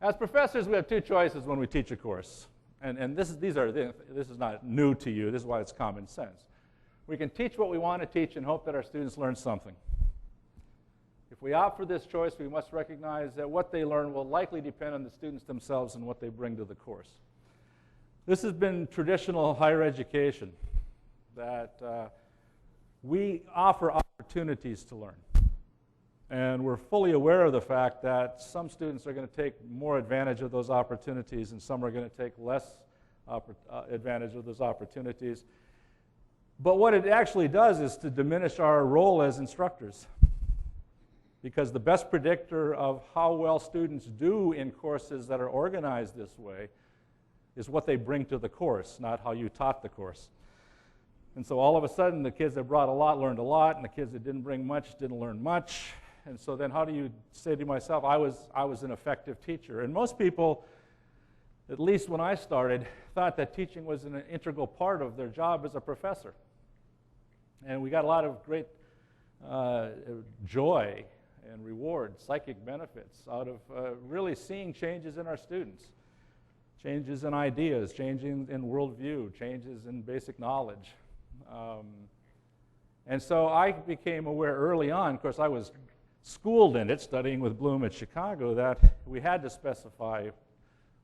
As professors, we have two choices when we teach a course. And this is not new to you. This is why it's common sense. We can teach what we want to teach and hope that our students learn something. If we opt for this choice, we must recognize that what they learn will likely depend on the students themselves and what they bring to the course. This has been traditional higher education, that we offer opportunities to learn. And we're fully aware of the fact that some students are going to take more advantage of those opportunities and some are going to take less advantage of those opportunities. But what it actually does is to diminish our role as instructors. Because the best predictor of how well students do in courses that are organized this way is what they bring to the course, not how you taught the course. And so all of a sudden, the kids that brought a lot learned a lot, and the kids that didn't bring much didn't learn much. And so then how do you say to myself, I was an effective teacher? And most people, at least when I started, thought that teaching was an integral part of their job as a professor. And we got a lot of great joy and reward, psychic benefits out of really seeing changes in our students, changes in ideas, changes in worldview, changes in basic knowledge. And so I became aware early on, of course I was schooled in it, studying with Bloom at Chicago, that we had to specify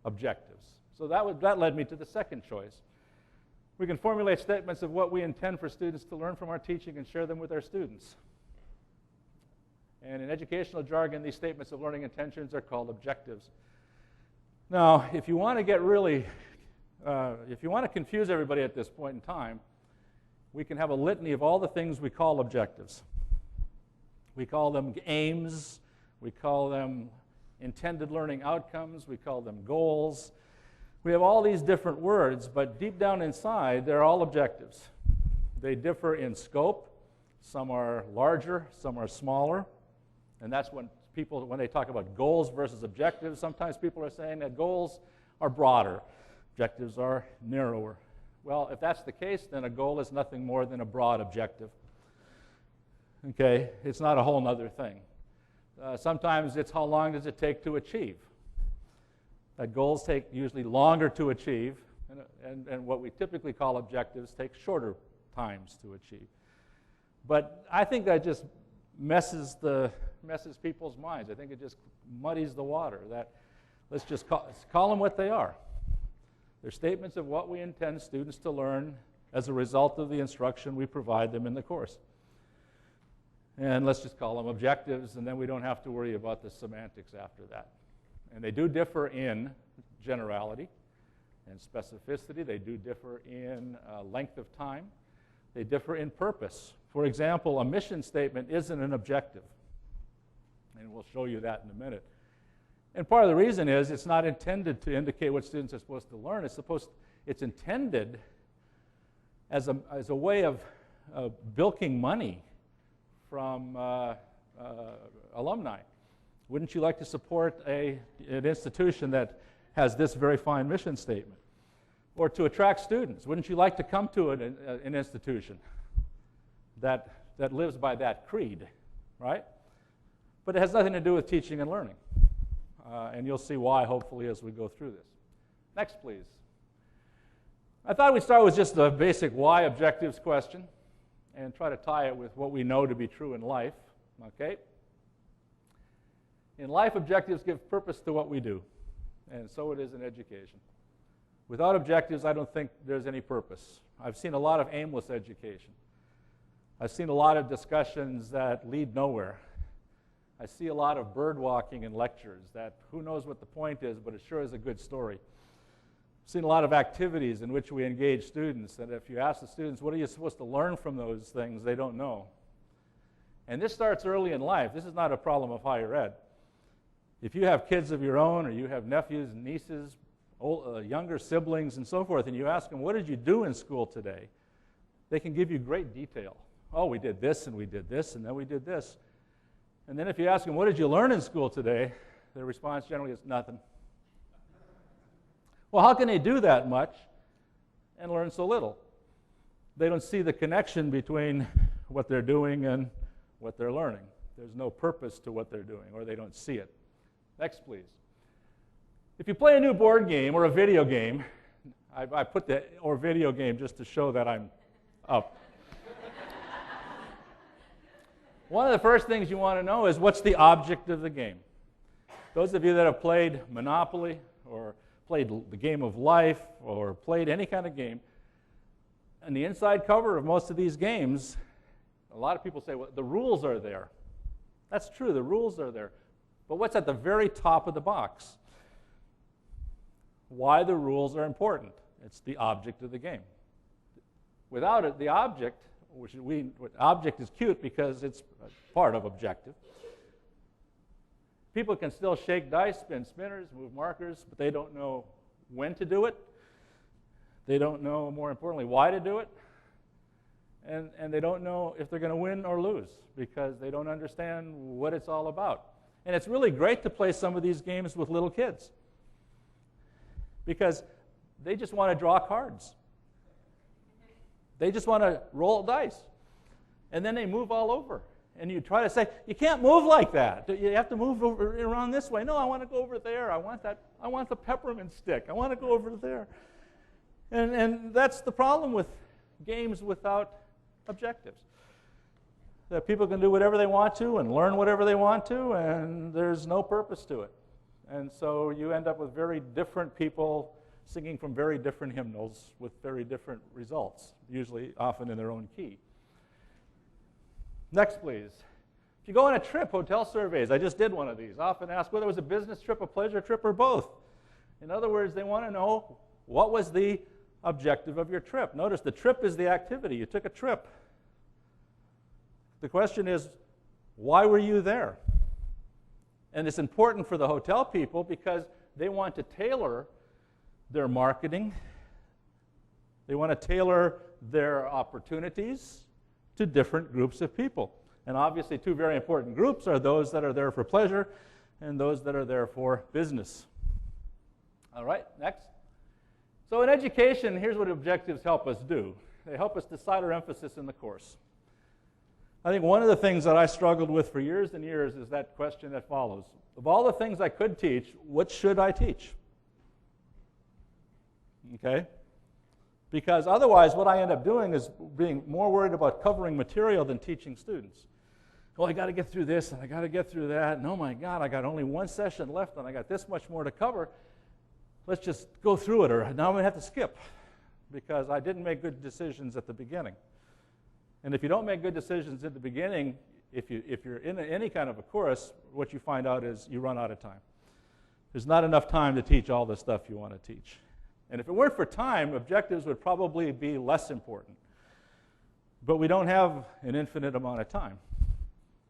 objectives. So that led me to the second choice. We can formulate statements of what we intend for students to learn from our teaching and share them with our students. And in educational jargon, these statements of learning intentions are called objectives. Now, if you want to get really, if you want to confuse everybody at this point in time, we can have a litany of all the things we call objectives. We call them aims, we call them intended learning outcomes, we call them goals. We have all these different words, but deep down inside, they're all objectives. They differ in scope. Some are larger, some are smaller. And that's when people, when they talk about goals versus objectives, sometimes people are saying that goals are broader, objectives are narrower. Well, if that's the case, then a goal is nothing more than a broad objective. Okay, it's not a whole other thing. Sometimes it's how long does it take to achieve. That goals take usually longer to achieve, and what we typically call objectives take shorter times to achieve. But I think that just messes people's minds. I think it just muddies the water. That let's just call them what they are. They're statements of what we intend students to learn as a result of the instruction we provide them in the course. And let's just call them objectives, and then we don't have to worry about the semantics after that. And they do differ in generality and specificity. They do differ in length of time. They differ in purpose. For example, a mission statement isn't an objective. And we'll show you that in a minute. And part of the reason is it's not intended to indicate what students are supposed to learn. It's intended as a way of bilking money from alumni. Wouldn't you like to support an institution that has this very fine mission statement? Or to attract students, wouldn't you like to come to an institution that lives by that creed, right? But it has nothing to do with teaching and learning. And you'll see why, hopefully, as we go through this. Next, please. I thought we'd start with just the basic why objectives question and try to tie it with what we know to be true in life, okay? In life, objectives give purpose to what we do, and so it is in education. Without objectives, I don't think there's any purpose. I've seen a lot of aimless education. I've seen a lot of discussions that lead nowhere. I see a lot of bird walking in lectures that who knows what the point is, but it sure is a good story. I've seen a lot of activities in which we engage students, and if you ask the students, what are you supposed to learn from those things, they don't know. And this starts early in life. This is not a problem of higher ed. If you have kids of your own, or you have nephews and nieces, younger siblings and so forth, and you ask them, what did you do in school today? They can give you great detail. Oh, we did this, and we did this, and then we did this. And then if you ask them, what did you learn in school today? Their response generally is nothing. Well, how can they do that much and learn so little? They don't see the connection between what they're doing and what they're learning. There's no purpose to what they're doing, or they don't see it. Next, please. If you play a new board game or a video game, I put the or video game just to show that I'm up. One of the first things you want to know is what's the object of the game. Those of you that have played Monopoly or played the game of life or played any kind of game, on the inside cover of most of these games, a lot of people say, well, the rules are there. That's true, the rules are there. But what's at the very top of the box? Why the rules are important. It's the object of the game. Without it, the object, object is cute because it's part of objective. People can still shake dice, spin spinners, move markers, but they don't know when to do it. They don't know, more importantly, why to do it. And they don't know if they're going to win or lose because they don't understand what it's all about. And it's really great to play some of these games with little kids because they just want to draw cards. They just want to roll dice. And then they move all over. And you try to say, you can't move like that. You have to move over around this way. No, I want to go over there. I want the peppermint stick. I want to go over there. And that's the problem with games without objectives. That people can do whatever they want to and learn whatever they want to, and there's no purpose to it. And so you end up with very different people singing from very different hymnals with very different results, usually often in their own key. Next, please. If you go on a trip, hotel surveys, I just did one of these, often ask whether it was a business trip, a pleasure trip, or both. In other words, they want to know what was the objective of your trip. Notice the trip is the activity. You took a trip. The question is, why were you there? And it's important for the hotel people because they want to tailor their marketing. They want to tailor their opportunities to different groups of people. And obviously, two very important groups are those that are there for pleasure and those that are there for business. All right, next. So in education, here's what objectives help us do. They help us decide our emphasis in the course. I think one of the things that I struggled with for years and years is that question that follows. Of all the things I could teach, what should I teach? Okay? Because otherwise, what I end up doing is being more worried about covering material than teaching students. Well, I got to get through this, and I got to get through that, and oh my God, I got only one session left, and I got this much more to cover. Let's just go through it, or now I'm going to have to skip because I didn't make good decisions at the beginning. And if you don't make good decisions at the beginning, if you're in any kind of a course, what you find out is you run out of time. There's not enough time to teach all the stuff you want to teach. And if it weren't for time, objectives would probably be less important. But we don't have an infinite amount of time.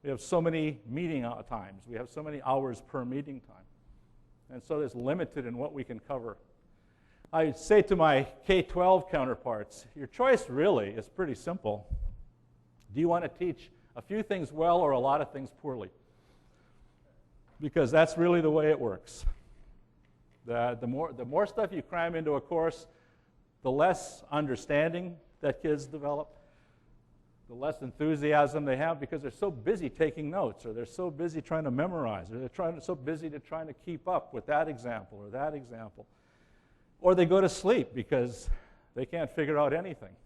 We have so many meeting times. We have so many hours per meeting time. And so it's limited in what we can cover. I say to my K-12 counterparts, your choice really is pretty simple. Do you want to teach a few things well or a lot of things poorly? Because that's really the way it works. The more stuff you cram into a course, the less understanding that kids develop, the less enthusiasm they have because they're so busy taking notes, or they're so busy trying to memorize, or they're so busy trying to keep up with that example or that example. Or they go to sleep because they can't figure out anything.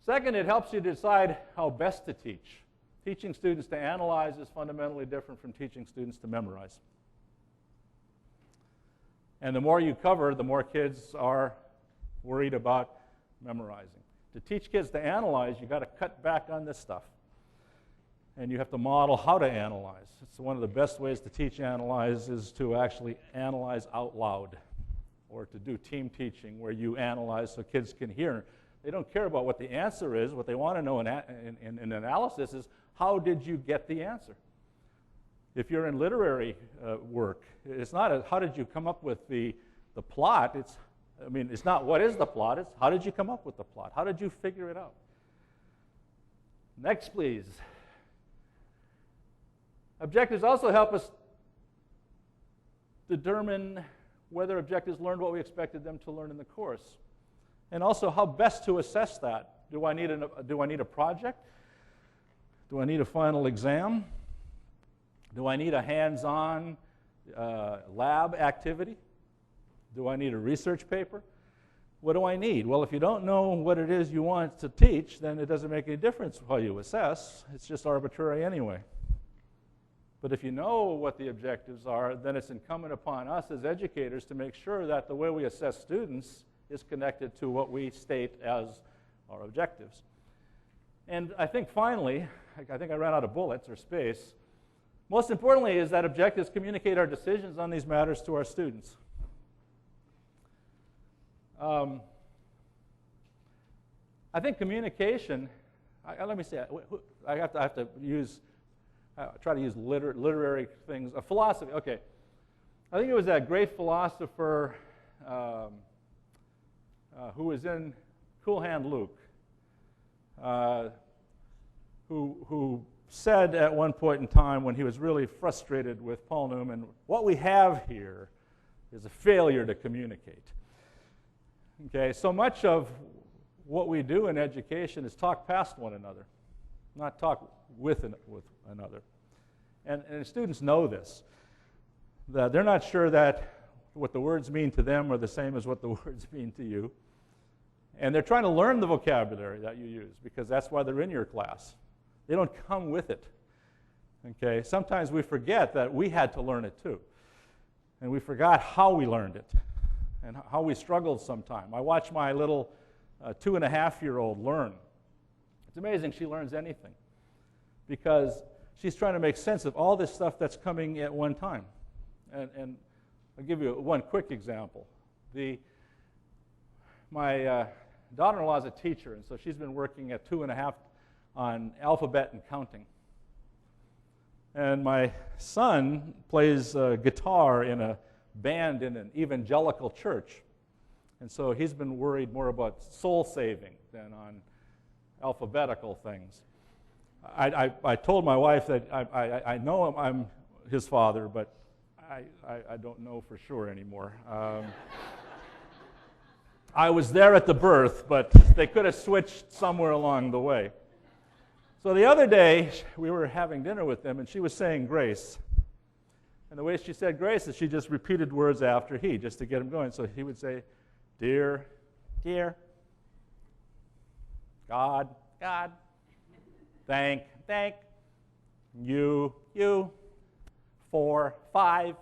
Second, it helps you decide how best to teach. Teaching students to analyze is fundamentally different from teaching students to memorize. And the more you cover, the more kids are worried about memorizing. To teach kids to analyze, you've got to cut back on this stuff. And you have to model how to analyze. It's one of the best ways to teach analyze is to actually analyze out loud, or to do team teaching where you analyze so kids can hear. They don't care about what the answer is. What they want to know in analysis is, how did you get the answer? If you're in literary work, it's not how did you come up with the plot. It's not what is the plot. It's how did you come up with the plot? How did you figure it out? Next, please. Objectives also help us determine whether objectives learned what we expected them to learn in the course. And also how best to assess that. Do I need a project? Do I need a final exam? Do I need a hands-on lab activity? Do I need a research paper? What do I need? Well, if you don't know what it is you want to teach, then it doesn't make any difference how you assess. It's just arbitrary anyway. But if you know what the objectives are, then it's incumbent upon us as educators to make sure that the way we assess students is connected to what we state as our objectives. And I think finally, I think I ran out of bullets or space, most importantly is that objectives communicate our decisions on these matters to our students. I think communication, let me say, I have to use, try to use literary things, a philosophy, okay. I think it was that great philosopher who was in Cool Hand Luke, who said at one point in time when he was really frustrated with Paul Newman, what we have here is a failure to communicate. Okay, so much of what we do in education is talk past one another, not talk with another. And students know this, that they're not sure that what the words mean to them are the same as what the words mean to you. And they're trying to learn the vocabulary that you use because that's why they're in your class. They don't come with it. Okay, sometimes we forget that we had to learn it too. And we forgot how we learned it and how we struggled sometime. I watch my little 2.5-year-old learn. It's amazing she learns anything because she's trying to make sense of all this stuff that's coming at one time. And I'll give you one quick example. My daughter-in-law is a teacher, and so she's been working at 2.5 on alphabet and counting. And my son plays guitar in a band in an evangelical church. And so he's been worried more about soul saving than on alphabetical things. I told my wife that I know I'm his father, but I don't know for sure anymore. I was there at the birth, but they could have switched somewhere along the way. So the other day, we were having dinner with them, and she was saying grace. And the way she said grace is she just repeated words after he, just to get him going. So he would say, dear, dear, God, God, thank, thank, you, for, 5.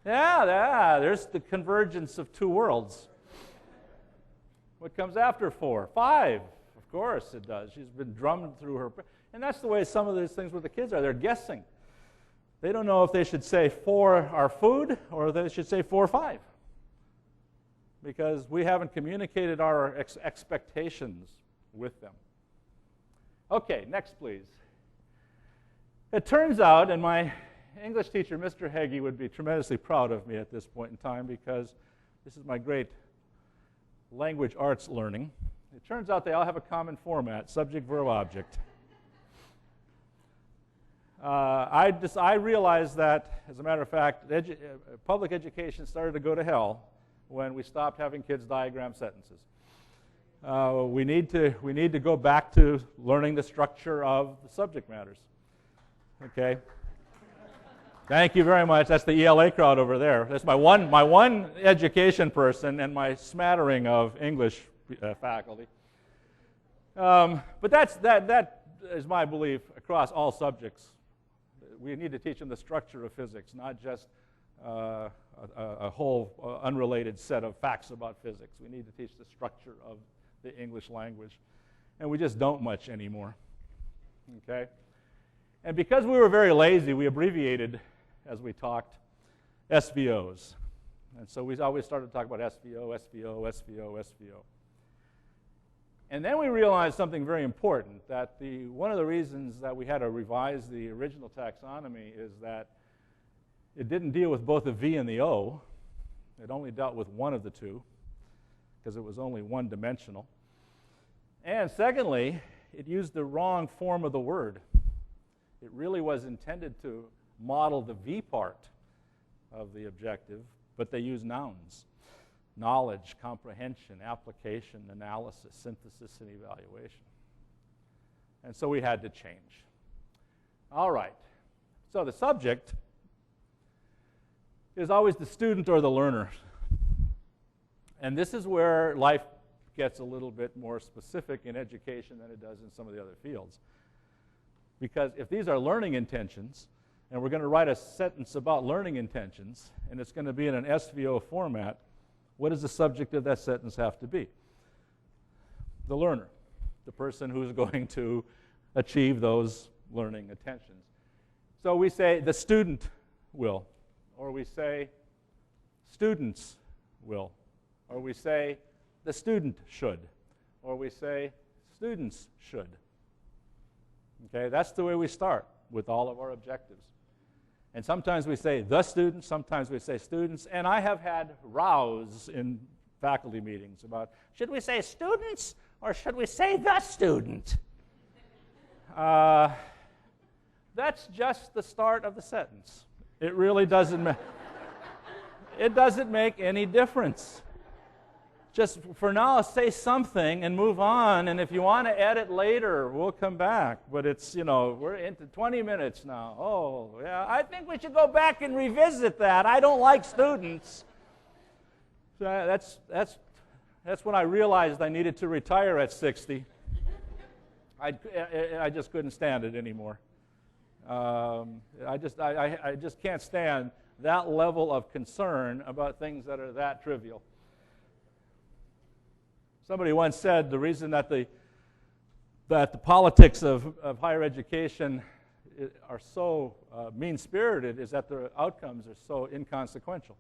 Yeah, there's the convergence of two worlds. What comes after 4? 5. Of course it does. She's been drummed through her. And that's the way some of these things with the kids are. They're guessing. They don't know if they should say for our food or they should say 4 or 5. Because we haven't communicated our expectations with them. Okay, next please. It turns out, and my English teacher, Mr. Heggie, would be tremendously proud of me at this point in time because this is my great language arts learning. It turns out they all have a common format, subject, verb, object. I realized that, as a matter of fact, public education started to go to hell when we stopped having kids diagram sentences. We need to go back to learning the structure of the subject matters. Okay. Thank you very much. That's the ELA crowd over there. That's my one education person and my smattering of English faculty. But that is my belief across all subjects. We need to teach them the structure of physics, not just a whole unrelated set of facts about physics. We need to teach the structure of the English language. And we just don't much anymore. Okay? And because we were very lazy, we abbreviated, as we talked, SVOs. And so we always started to talk about SVO, SVO, SVO, SVO. And then we realized something very important, that one of the reasons that we had to revise the original taxonomy is that it didn't deal with both the V and the O. It only dealt with one of the two, because it was only one-dimensional. And secondly, it used the wrong form of the word. It really was intended to model the V part of the objective, but they use nouns. Knowledge, comprehension, application, analysis, synthesis, and evaluation. And so we had to change. All right. So the subject is always the student or the learner. And this is where life gets a little bit more specific in education than it does in some of the other fields. Because if these are learning intentions, and we're going to write a sentence about learning intentions, and it's going to be in an SVO format, what does the subject of that sentence have to be? The learner, the person who's going to achieve those learning intentions. So we say the student will, or we say students will, or we say the student should, or we say students should. Okay, that's the way we start with all of our objectives. And sometimes we say the student, sometimes we say students, and I have had rows in faculty meetings about, should we say students or should we say the student? That's just the start of the sentence. It really doesn't it doesn't make any difference. Just for now, say something and move on, and if you want to edit later, we'll come back. But it's, we're into 20 minutes now. Oh, yeah, I think we should go back and revisit that. I don't like students. So that's when I realized I needed to retire at 60. I just couldn't stand it anymore. I just can't stand that level of concern about things that are that trivial. Somebody once said the reason that the politics of higher education are so mean-spirited is that the outcomes are so inconsequential.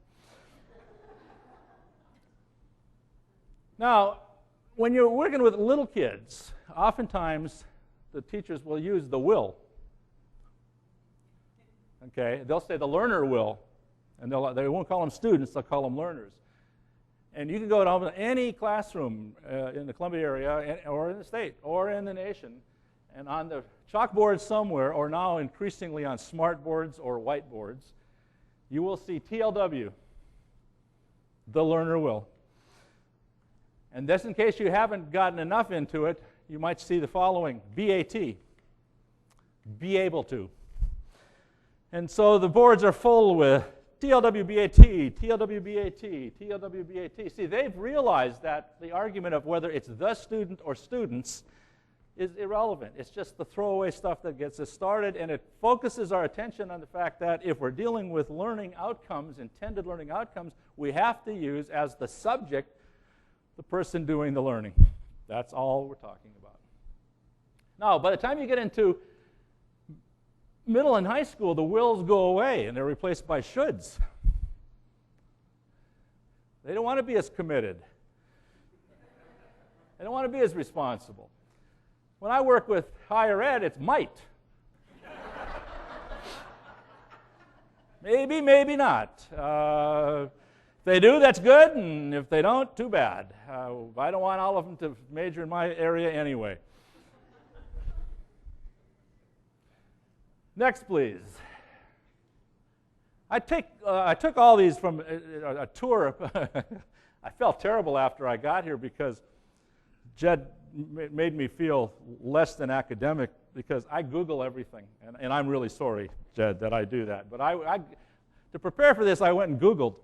Now, when you're working with little kids, oftentimes the teachers will use the will. Okay, they'll say the learner will, and they won't call them students, they'll call them learners. And you can go to any classroom in the Columbia area, or in the state, or in the nation, and on the chalkboard somewhere, or now increasingly on smart boards or whiteboards, you will see TLW, the learner will. And just in case you haven't gotten enough into it, you might see the following: BAT, be able to. And so the boards are full with TLWBAT, TLWBAT, TLWBAT. See, they've realized that the argument of whether it's the student or students is irrelevant. It's just the throwaway stuff that gets us started, and it focuses our attention on the fact that if we're dealing with learning outcomes, intended learning outcomes, we have to use as the subject the person doing the learning. That's all we're talking about. Now, by the time you get into middle and high school, the wills go away and they're replaced by shoulds. They don't want to be as committed. They don't want to be as responsible. When I work with higher ed, it's might. Maybe, maybe not. If they do, that's good, and if they don't, too bad. I don't want all of them to major in my area anyway. Next, please. I took all these from a tour. I felt terrible after I got here because Jed made me feel less than academic because I Google everything. And I'm really sorry, Jed, that I do that. But to prepare for this, I went and Googled.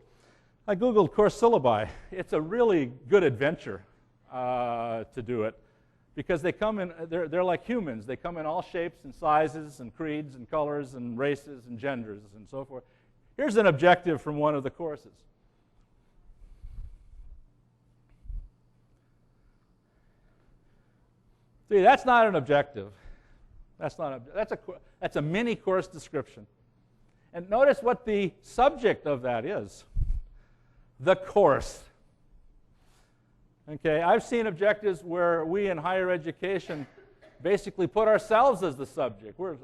I Googled course syllabi. It's a really good adventure to do it, because they come in, they're like humans. They come in all shapes and sizes and creeds and colors and races and genders and so forth. Here's an objective from one of the courses. See, that's not an objective. That's a mini course description. And notice what the subject of that is. The course. Okay, I've seen objectives where we in higher education basically put ourselves as the subject. We're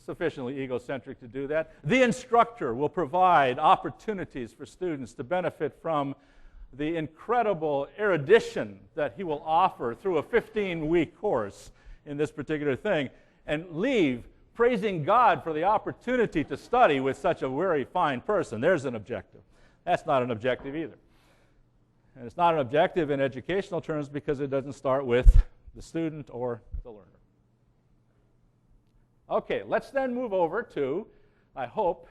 sufficiently egocentric to do that. The instructor will provide opportunities for students to benefit from the incredible erudition that he will offer through a 15-week course in this particular thing, and leave praising God for the opportunity to study with such a very fine person. There's an objective. That's not an objective either. And it's not an objective in educational terms because it doesn't start with the student or the learner. Okay, let's then move over to, I hope,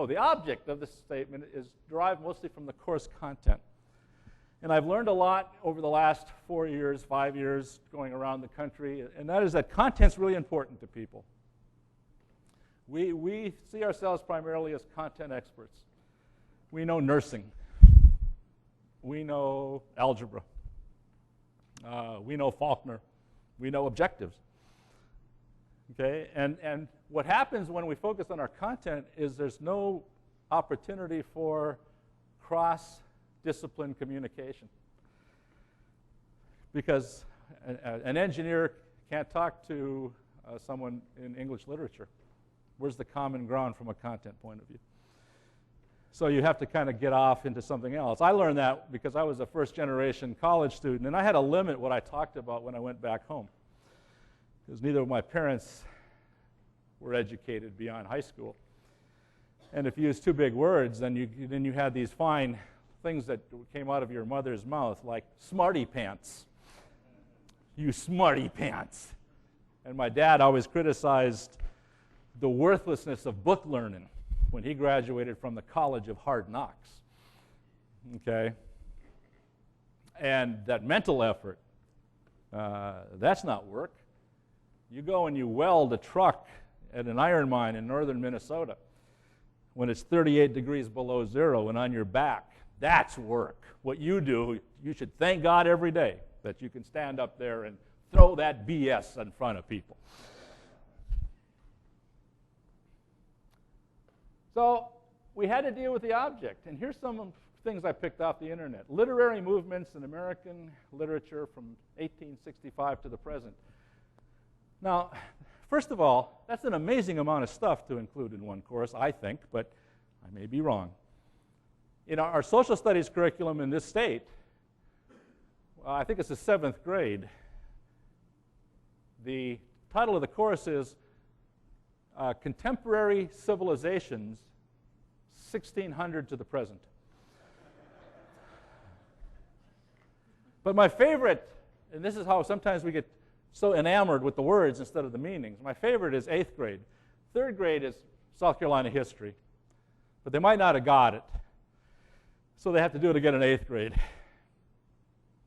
the object of this statement is derived mostly from the course content. And I've learned a lot over the last 4 years, 5 years, going around the country, and that is that content's really important to people. We see ourselves primarily as content experts. We know nursing. We know algebra. We know Faulkner. We know objectives. Okay, and what happens when we focus on our content is there's no opportunity for cross-discipline communication. Because an engineer can't talk to someone in English literature. Where's the common ground from a content point of view? So you have to kind of get off into something else. I learned that because I was a first-generation college student, and I had to limit what I talked about when I went back home. Because neither of my parents were educated beyond high school. And if you use too big words, then you had these fine things that came out of your mother's mouth, like smarty pants. You smarty pants. And my dad always criticized the worthlessness of book learning when he graduated from the College of Hard Knocks. Okay? And that mental effort, that's not work. You go and you weld a truck at an iron mine in northern Minnesota when it's 38 degrees below zero and on your back. That's work. What you do, you should thank God every day that you can stand up there and throw that BS in front of people. So we had to deal with the object, and here's some things I picked off the internet. Literary movements in American literature from 1865 to the present. Now, first of all, that's an amazing amount of stuff to include in one course, I think, but I may be wrong. In our social studies curriculum in this state, I think it's the 7th grade, the title of the course is Contemporary Civilizations, 1600 to the present. But my favorite, and this is how sometimes we get so enamored with the words instead of the meanings, my favorite is 8th grade. 3rd grade is South Carolina history, but they might not have got it. So they have to do it again in 8th grade.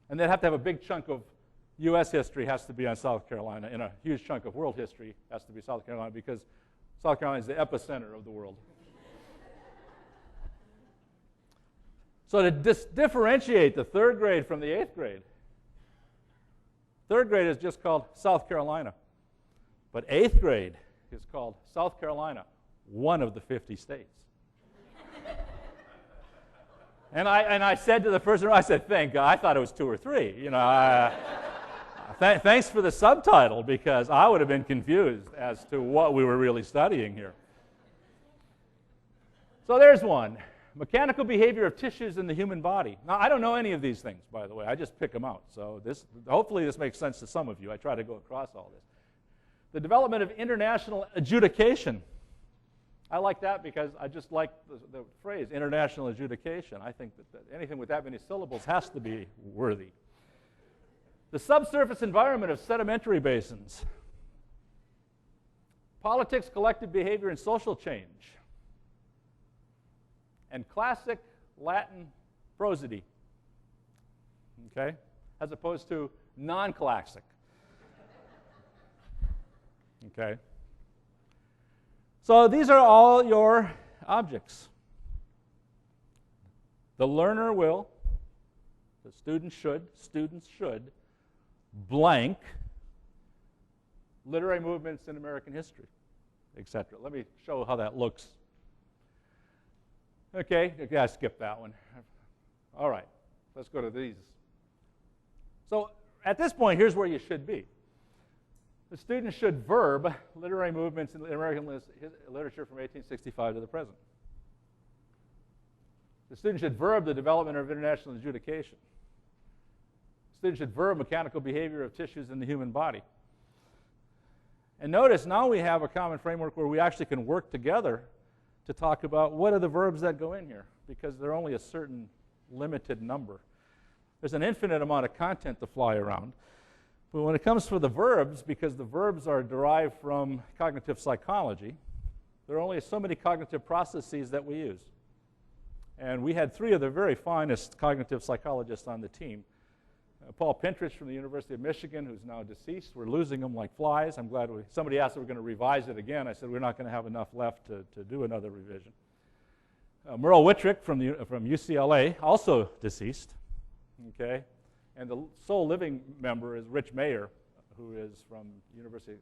And they'd have to have a big chunk of U.S. history has to be on South Carolina, and a huge chunk of world history has to be South Carolina, because South Carolina is the epicenter of the world. So to differentiate the 3rd grade from the 8th grade, 3rd grade is just called South Carolina. But 8th grade is called South Carolina, one of the 50 states. And I said to the person, I said, thank God, I thought it was 2 or 3. You know, thanks for the subtitle, because I would have been confused as to what we were really studying here. So there's one. Mechanical behavior of tissues in the human body. Now, I don't know any of these things, by the way. I just pick them out. So hopefully this makes sense to some of you. I try to go across all this. The development of international adjudication. I like that because I just like the phrase international adjudication. I think that anything with that many syllables has to be worthy. The subsurface environment of sedimentary basins. Politics, collective behavior, and social change. And classic Latin prosody, okay, as opposed to non-classic, okay. So these are all your objects. The learner will, the students should, blank, literary movements in American history, etc. Let me show how that looks. Okay, I skipped that one. All right, let's go to these. So at this point, here's where you should be. The student should verb literary movements in American literature from 1865 to the present. The student should verb the development of international adjudication. The student should verb mechanical behavior of tissues in the human body. And notice now we have a common framework where we actually can work together to talk about what are the verbs that go in here, because they're only a certain limited number. There's an infinite amount of content to fly around. But when it comes to the verbs, because the verbs are derived from cognitive psychology, there are only so many cognitive processes that we use. And we had 3 of the very finest cognitive psychologists on the team. Paul Pintrich from the University of Michigan, who's now deceased. We're losing him like flies. I'm glad somebody asked if we're going to revise it again. I said we're not going to have enough left to do another revision. Merle Wittrick from UCLA, also deceased. Okay? And the sole living member is Rich Mayer, who is from University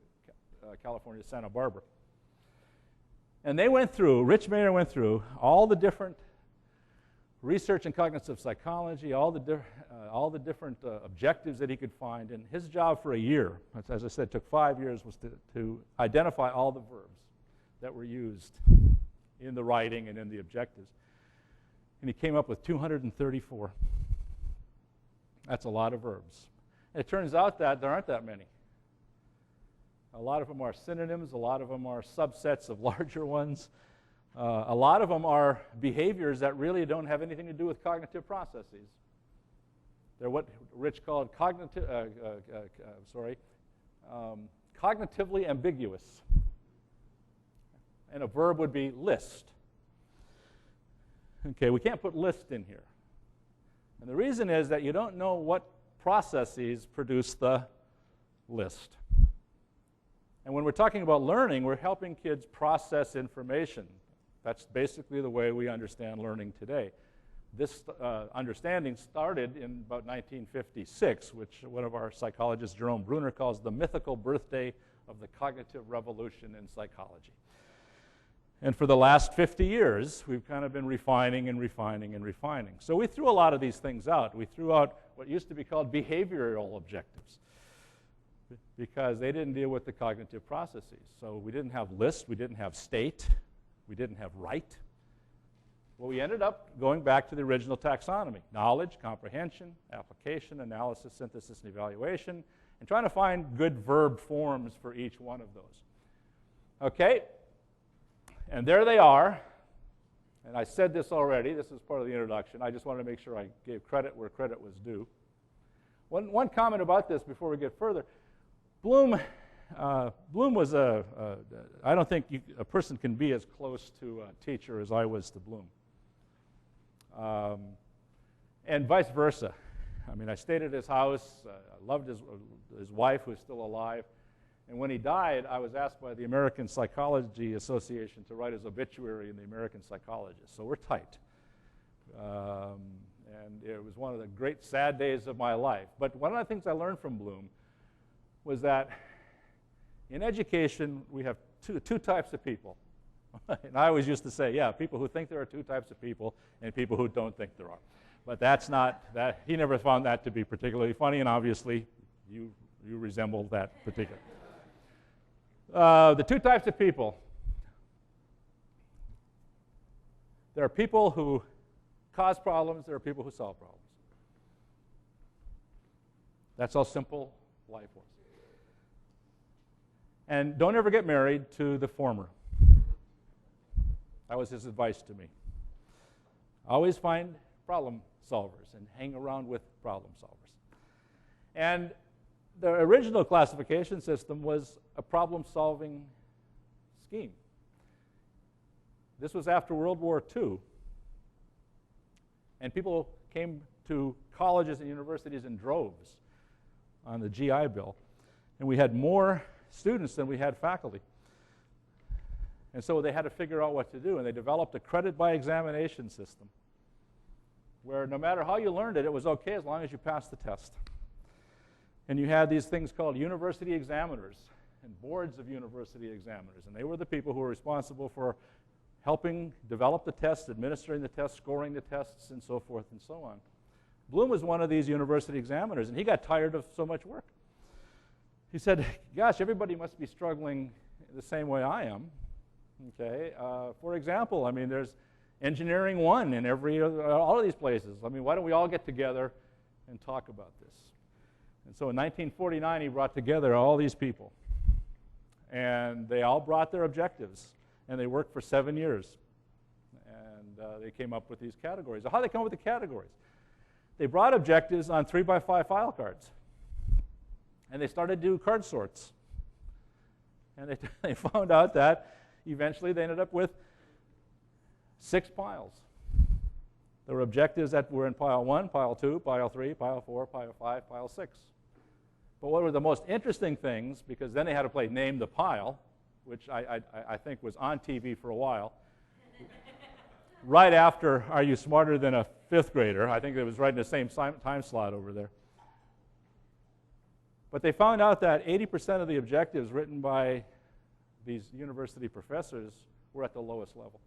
of California, Santa Barbara. And Rich Mayer went through all the different research in cognitive psychology, all the different objectives that he could find. And his job for a year, as I said, took 5 years, was to identify all the verbs that were used in the writing and in the objectives. And he came up with 234. That's a lot of verbs. And it turns out that there aren't that many. A lot of them are synonyms. A lot of them are subsets of larger ones. A lot of them are behaviors that really don't have anything to do with cognitive processes. They're what Rich called cognitively ambiguous. And a verb would be list. Okay, we can't put list in here. And the reason is that you don't know what processes produce the list. And when we're talking about learning, we're helping kids process information. That's basically the way we understand learning today. This understanding started in about 1956, which one of our psychologists, Jerome Bruner, calls the mythical birthday of the cognitive revolution in psychology. And for the last 50 years, we've kind of been refining and refining and refining. So we threw a lot of these things out. We threw out what used to be called behavioral objectives because they didn't deal with the cognitive processes. So we didn't have list, we didn't have state, we didn't have right. Well, we ended up going back to the original taxonomy: knowledge, comprehension, application, analysis, synthesis, and evaluation, and trying to find good verb forms for each one of those. Okay? And there they are. And I said this already. This is part of the introduction. I just wanted to make sure I gave credit where credit was due. One comment about this before we get further. Bloom was I don't think a person can be as close to a teacher as I was to Bloom. And vice versa. I mean, I stayed at his house. I loved his wife, who's still alive. And when he died, I was asked by the American Psychology Association to write his obituary in the American Psychologist. So we're tight. And it was one of the great sad days of my life. But one of the things I learned from Bloom was that in education, we have two types of people. And I always used to say, yeah, people who think there are 2 types of people and people who don't think there are. But that's not, he never found that to be particularly funny, and obviously you resemble that particular. The 2 types of people. There are people who cause problems, there are people who solve problems. That's how simple life was. And don't ever get married to the former. That was his advice to me. Always find problem solvers and hang around with problem solvers. And the original classification system was a problem-solving scheme. This was after World War II. And people came to colleges and universities in droves on the GI Bill. And we had more students than we had faculty. And so they had to figure out what to do. And they developed a credit by examination system where no matter how you learned it, it was okay as long as you passed the test. And you had these things called university examiners and boards of university examiners. And they were the people who were responsible for helping develop the tests, administering the tests, scoring the tests, and so forth and so on. Bloom was one of these university examiners, and he got tired of so much work. He said, gosh, everybody must be struggling the same way I am. Okay. For example, I mean, there's Engineering 1 in all of these places. I mean, why don't we all get together and talk about this? And so in 1949, he brought together all these people. And they all brought their objectives. And they worked for 7 years. And they came up with these categories. How did they come up with the categories? They brought objectives on 3x5 file cards. And they started to do card sorts. And they found out that eventually they ended up with 6 piles. There were objectives that were in pile 1, pile 2, pile 3, pile 4, pile 5, pile 6. But what were the most interesting things, because then they had to play Name the Pile, which I think was on TV for a while. Right after Are You Smarter Than a Fifth Grader? I think it was right in the same time slot over there. But they found out that 80% of the objectives written by these university professors were at the lowest level.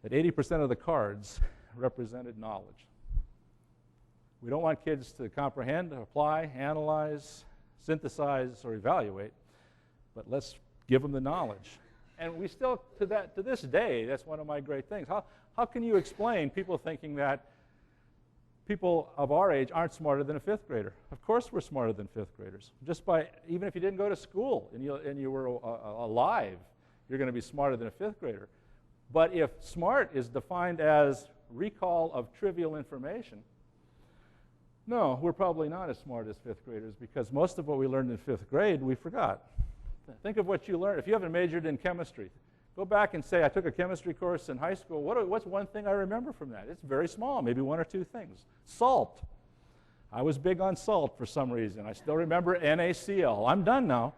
That 80% of the cards represented knowledge. We don't want kids to comprehend, apply, analyze, synthesize, or evaluate, but let's give them the knowledge. And we still, to this day, that's one of my great things. How can you explain people thinking that people of our age aren't smarter than a 5th grader? Of course we're smarter than 5th graders. Just by, even if you didn't go to school and you were alive, you're going to be smarter than a 5th grader. But if smart is defined as recall of trivial information, no, we're probably not as smart as 5th graders, because most of what we learned in 5th grade we forgot. Think of what you learned. If you haven't majored in chemistry, go back and say, I took a chemistry course in high school. What's one thing I remember from that? It's very small, maybe 1 or 2 things. Salt. I was big on salt for some reason. I still remember NaCl. I'm done now.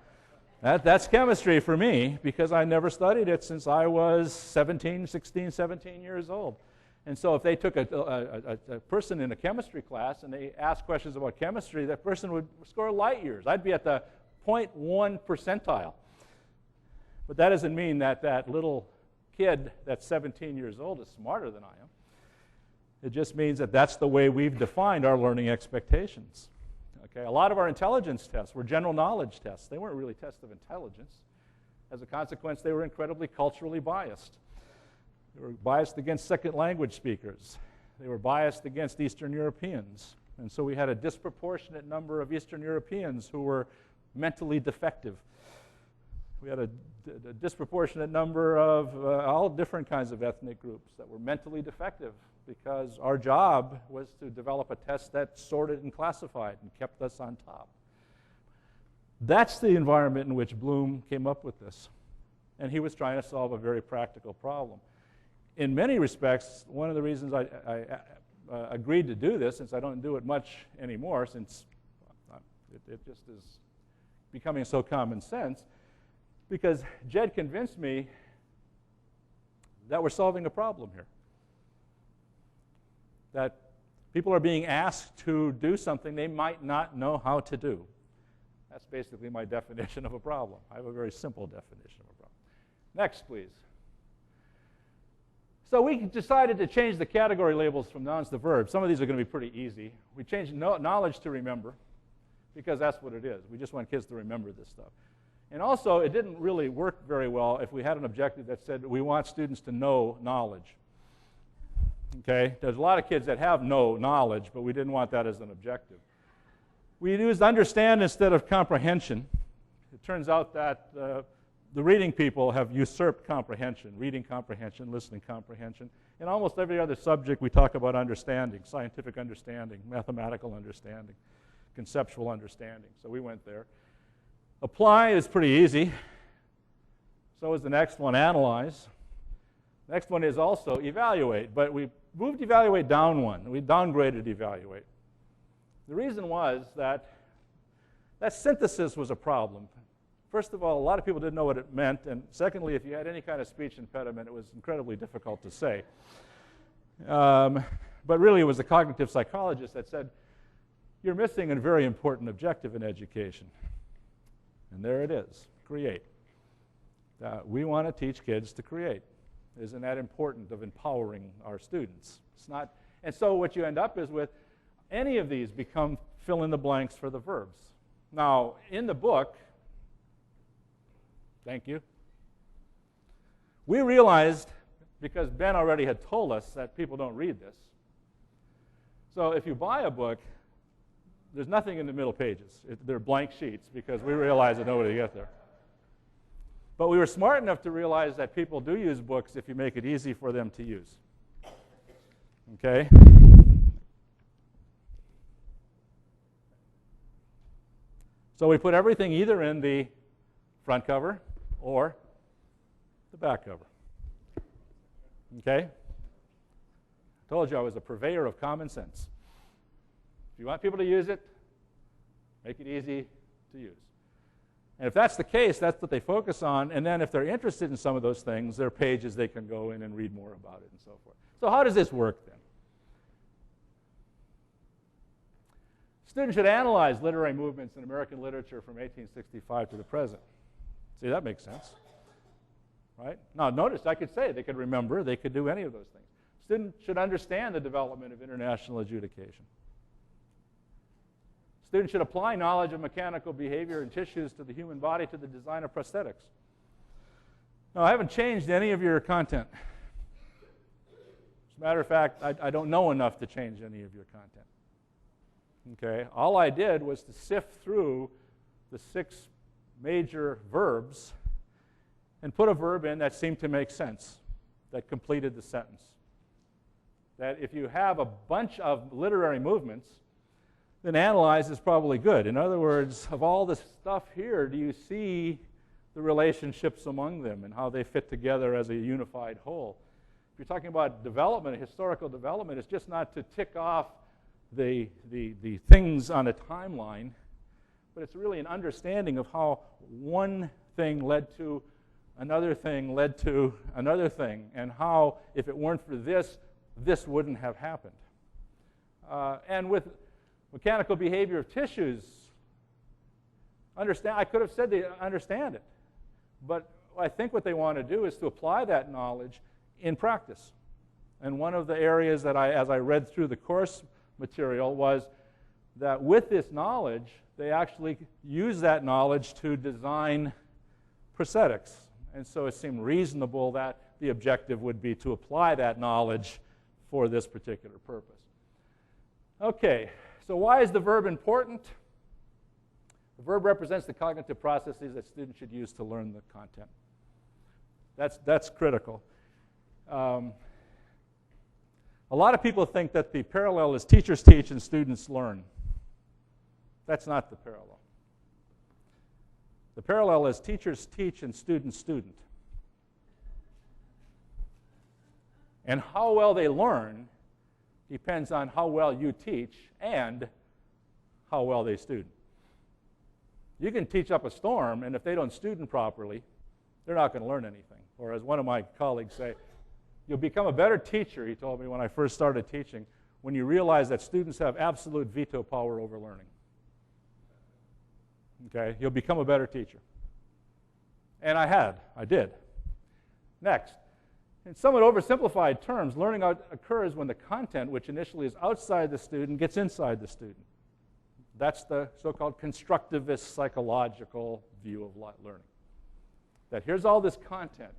That's chemistry for me, because I never studied it since I was 16, 17 years old. And so if they took a person in a chemistry class and they asked questions about chemistry, that person would score light years. I'd be at the 0.1 percentile. But that doesn't mean that that little kid that's 17 years old is smarter than I am. It just means that that's the way we've defined our learning expectations. Okay, a lot of our intelligence tests were general knowledge tests. They weren't really tests of intelligence. As a consequence, they were incredibly culturally biased. They were biased against second language speakers. They were biased against Eastern Europeans. And so we had a disproportionate number of Eastern Europeans who were mentally defective. We had a disproportionate number of all different kinds of ethnic groups that were mentally defective, because our job was to develop a test that sorted and classified and kept us on top. That's the environment in which Bloom came up with this. And he was trying to solve a very practical problem. In many respects, one of the reasons I agreed to do this, since I don't do it much anymore, since it just is becoming so common sense, because Jed convinced me that we're solving a problem here. That people are being asked to do something they might not know how to do. That's basically my definition of a problem. I have a very simple definition of a problem. Next, please. So we decided to change the category labels from nouns to verbs. Some of these are going to be pretty easy. We changed knowledge to remember, because that's what it is. We just want kids to remember this stuff. And also, it didn't really work very well if we had an objective that said we want students to know knowledge. Okay? There's a lot of kids that have no knowledge, but we didn't want that as an objective. We used understand instead of comprehension. It turns out that the reading people have usurped comprehension, reading comprehension, listening comprehension. In almost every other subject, we talk about understanding, scientific understanding, mathematical understanding, conceptual understanding. So we went there. Apply is pretty easy. So is the next one, analyze. Next one is also evaluate, but we moved evaluate down one. We downgraded evaluate. The reason was that synthesis was a problem. First of all, a lot of people didn't know what it meant, and secondly, if you had any kind of speech impediment, it was incredibly difficult to say. But really, it was a cognitive psychologist that said, you're missing a very important objective in education. And there it is, create. We want to teach kids to create. Isn't that important of empowering our students? It's not, and so what you end up is with any of these become fill in the blanks for the verbs. Now, in the book, thank you, we realized, because Ben already had told us that people don't read this, so if you buy a book, there's nothing in the middle pages. They're blank sheets, because we realized that nobody gets there. But we were smart enough to realize that people do use books if you make it easy for them to use. Okay? So we put everything either in the front cover or the back cover. Okay? I told you I was a purveyor of common sense. If you want people to use it, make it easy to use. And if that's the case, that's what they focus on. And then if they're interested in some of those things, there are pages they can go in and read more about it and so forth. So how does this work then? Students should analyze literary movements in American literature from 1865 to the present. See, that makes sense. Right? Now, notice I could say they could remember, they could do any of those things. Students should understand the development of international adjudication. Students should apply knowledge of mechanical behavior and tissues to the human body to the design of prosthetics. Now, I haven't changed any of your content. As a matter of fact, I don't know enough to change any of your content. Okay? All I did was to sift through the 6 major verbs and put a verb in that seemed to make sense, that completed the sentence. That if you have a bunch of literary movements, then analyze is probably good. In other words, of all the stuff here, do you see the relationships among them and how they fit together as a unified whole? If you're talking about development, historical development, it's just not to tick off the things on a timeline, but it's really an understanding of how one thing led to another thing led to another thing, and how, if it weren't for this, this wouldn't have happened. And with mechanical behavior of tissues, I could have said they understand it, but I think what they want to do is to apply that knowledge in practice. And one of the areas that as I read through the course material was that with this knowledge, they actually use that knowledge to design prosthetics. And so it seemed reasonable that the objective would be to apply that knowledge for this particular purpose. Okay, so why is the verb important? The verb represents the cognitive processes that students should use to learn the content. That's critical. A lot of people think that the parallel is teachers teach and students learn. That's not the parallel. The parallel is teachers teach and students student. And how well they learn depends on how well you teach and how well they student. You can teach up a storm, and if they don't student properly, they're not going to learn anything. Or as one of my colleagues say, you'll become a better teacher, he told me when I first started teaching, when you realize that students have absolute veto power over learning. Okay, you'll become a better teacher. And I did. Next, in somewhat oversimplified terms, learning occurs when the content, which initially is outside the student, gets inside the student. That's the so-called constructivist psychological view of learning. That here's all this content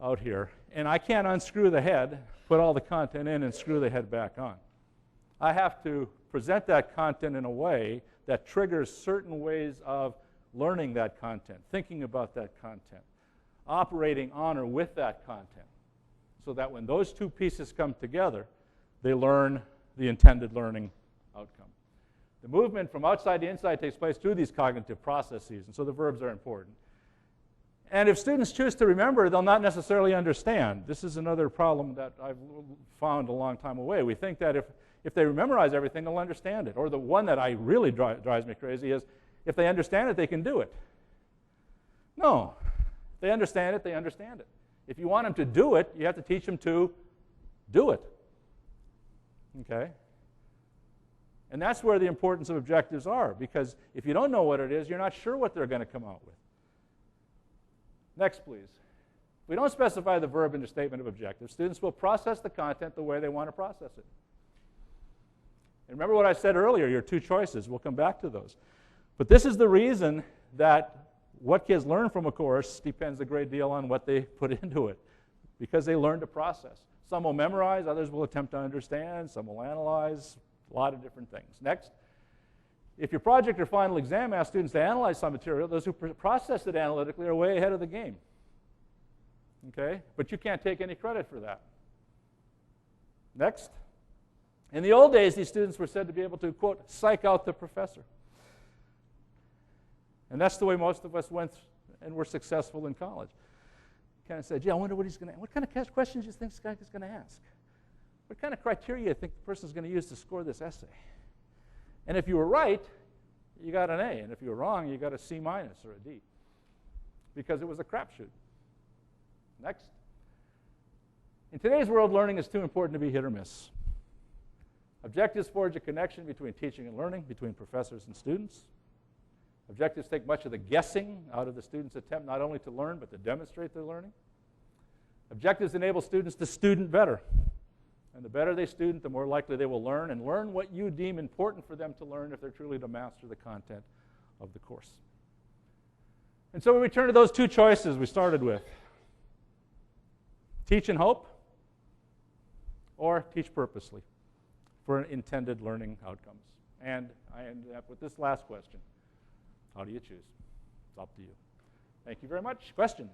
out here, and I can't unscrew the head, put all the content in, and screw the head back on. I have to present that content in a way that triggers certain ways of learning that content, thinking about that content, operating on or with that content, so that when those two pieces come together, they learn the intended learning outcome. The movement from outside to inside takes place through these cognitive processes, and so the verbs are important. And if students choose to remember, they'll not necessarily understand. This is another problem that I've found a long time away. We think that if they memorize everything, they'll understand it. Or the one that really drives me crazy is, if they understand it, they can do it. No. If they understand it, they understand it. If you want them to do it, you have to teach them to do it. Okay? And that's where the importance of objectives are, because if you don't know what it is, you're not sure what they're going to come out with. Next, please. We don't specify the verb in the statement of objectives. Students will process the content the way they want to process it. And remember what I said earlier, your two choices. We'll come back to those. But this is the reason that what kids learn from a course depends a great deal on what they put into it, because they learn to process. Some will memorize, others will attempt to understand, some will analyze, a lot of different things. Next. If your project or final exam asks students to analyze some material, those who process it analytically are way ahead of the game. Okay? But you can't take any credit for that. Next. In the old days, these students were said to be able to, quote, psych out the professor. And that's the way most of us went and were successful in college. Kind of said, yeah, I wonder what kind of questions do you think this guy is going to ask? What kind of criteria do you think the person is going to use to score this essay? And if you were right, you got an A. And if you were wrong, you got a C- or a D. Because it was a crapshoot. Next. In today's world, learning is too important to be hit or miss. Objectives forge a connection between teaching and learning, between professors and students. Objectives take much of the guessing out of the student's attempt not only to learn, but to demonstrate their learning. Objectives enable students to student better. And the better they student, the more likely they will learn, and learn what you deem important for them to learn if they're truly to master the content of the course. And so we return to those two choices we started with. Teach and hope, or teach purposely for intended learning outcomes. And I end up with this last question. How do you choose? It's up to you. Thank you very much. Questions?